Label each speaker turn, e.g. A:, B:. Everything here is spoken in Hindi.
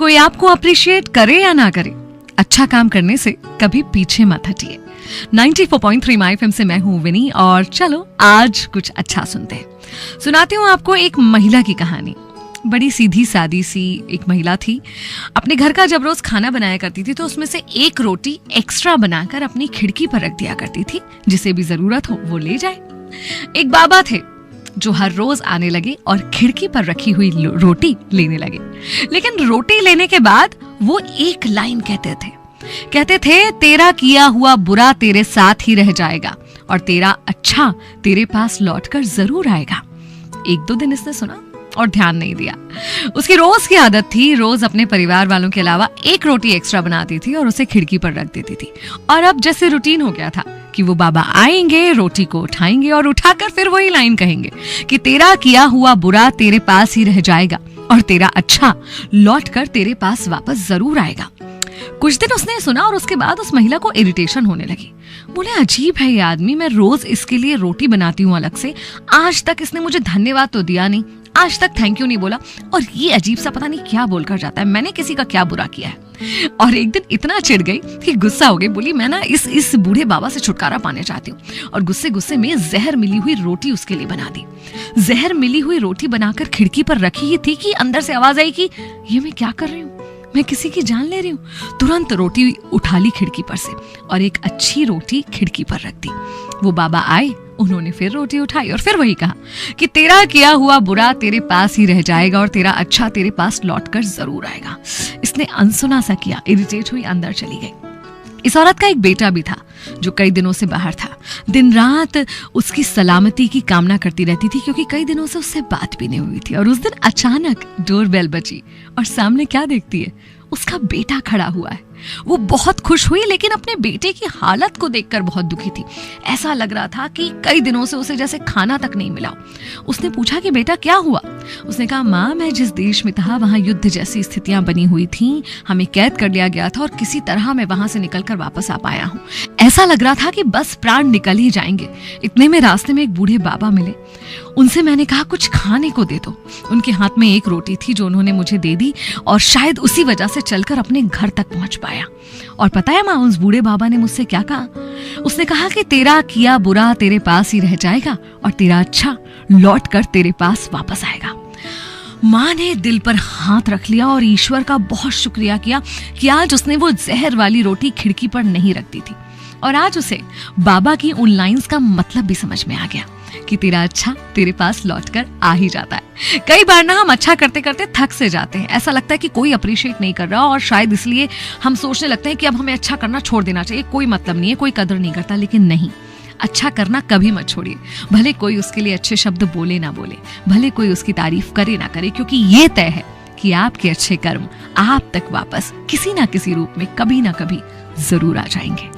A: कोई आपको अप्रिशिएट करे या ना करे, अच्छा काम करने से कभी पीछे मत हटिए। 94.3 माय एफएम से मैं हूं विनी और चलो आज कुछ अच्छा सुनते हैं। सुनाती हूं आपको एक महिला की कहानी। बड़ी सीधी सादी सी एक महिला थी। अपने घर का जब रोज खाना बनाया करती थी तो उसमें से एक रोटी एक्स्ट्रा बनाकर अपनी खिड़की पर रख दिया करती थी, जिसे भी जरूरत हो वो ले जाए। एक बाबा थे जो हर रोज आने लगे और खिड़की पर रखी हुई रोटी लेने लगे। लेकिन रोटी लेने के बाद वो एक लाइन कहते थे, तेरा किया हुआ बुरा तेरे साथ ही रह जाएगा और तेरा अच्छा तेरे पास लौटकर जरूर आएगा। एक दो दिन इसने सुना और ध्यान नहीं दिया। उसकी रोज की आदत थी, रोज अपने परिवार वालों के अलावा एक रोटी एक्स्ट्रा बनाती थी और उसे खिड़की पर रख देती थी। और अब जैसे रूटीन हो गया था कि वो बाबा आएंगे, रोटी को उठाएंगे और उठाकर फिर वही लाइन कहेंगे कि तेरा किया हुआ बुरा तेरे पास ही रह जाएगा और तेरा अच्छा लौट कर तेरे पास वापस जरूर आएगा। कुछ दिन उसने सुना और उसके बाद उस महिला को इरिटेशन होने लगी। बोले, अजीब है ये आदमी, मैं रोज इसके लिए रोटी बनाती हूँ अलग से, आज तक इसने मुझे धन्यवाद तो दिया नहीं, आज तक थैंक यू नहीं बोला, और ये अजीब सा पता नहीं क्या बोलकर जाता है, मैंने किसी का क्या बुरा किया है। और एक दिन इतना चिढ़ गई कि गुस्सा हो गई। बोली, मैं ना इस बूढ़े बाबा से छुटकारा पाने चाहती हूँ। और गुस्से में जहर मिली हुई रोटी उसके लिए बना दी। जहर मिली हुई रोटी बनाकर खिड़की पर रखी ही थी कि अंदर से आवाज आई कि ये मैं क्या कर रही हूँ, मैं किसी की जान ले रही हूँ। तुरंत रोटी उठा ली खिड़की पर से और एक अच्छी रोटी खिड़की पर रख दी। वो बाबा आए, उन्होंने फिर रोटी उठाई और फिर वही कहा कि तेरा किया हुआ बुरा तेरे पास ही रह जाएगा और तेरा अच्छा तेरे पास लौटकर जरूर आएगा। इसने अनसुना सा किया, इरिटेट हुई अंदर चली गई। इस औरत का एक बेटा भी था जो कई दिनों से बाहर था। दिन रात उसकी सलामती की कामना करती रहती थी क्योंकि कई दिनों से उससे बात भी नहीं हुई थी। और उस दिन अचानक डोरबेल बजी और सामने क्या देखती है, उसका बेटा खड़ा हुआ है। वो बहुत खुश हुई लेकिन अपने बेटे की हालत को देखकर बहुत दुखी थी। ऐसा लग रहा था कि कई दिनों से उसे जैसे खाना तक नहीं मिला। उसने पूछा कि बेटा क्या हुआ। उसने कहा, माँ, मैं जिस देश में था वहां युद्ध जैसी स्थितियां बनी हुई थीं, हमें कैद कर लिया गया था और किसी तरह मैं वहां से निकलकर वापस आ पाया हूँ। ऐसा लग रहा था कि बस प्राण निकल ही जाएंगे। इतने में रास्ते में एक बूढ़े बाबा मिले। उनसे मैंने कहा कुछ खाने को दे दो। उनके हाथ में एक रोटी थी जो उन्होंने मुझे दे दी और शायद उसी वजह से चलकर अपने घर तक पहुंच पाया। और पता है माँ, उस बूढ़े बाबा ने मुझसे क्या कहा? उसने कहा कि तेरा किया बुरा तेरे पास ही रह जाएगा और तेरा अच्छा लौट कर तेरे पास वापस आएगा। माँ ने दिल पर हाथ रख लिया और ईश्वर का बहुत शुक्रिया किया कि आज उसने वो जहर वाली रोटी खिड़की पर नहीं रख दी थी। और आज उसे बाबा की उन लाइंस का मतलब भी समझ में आ गया कि तेरा अच्छा तेरे पास लौटकर आ ही जाता है। कई बार ना हम अच्छा करते करते थक से जाते हैं। ऐसा लगता है कि कोई अप्रिशिएट नहीं कर रहा और शायद इसलिए हम सोचने लगते हैं कि अब हमें अच्छा करना छोड़ देना चाहिए, कोई मतलब नहीं है, कोई कदर नहीं करता। लेकिन नहीं, अच्छा करना कभी मत छोड़िए। भले कोई उसके लिए अच्छे शब्द बोले ना बोले, भले कोई उसकी तारीफ करे ना करे, क्योंकि ये तय है कि आपके अच्छे कर्म आप तक वापस किसी ना किसी रूप में कभी ना कभी जरूर आ जाएंगे।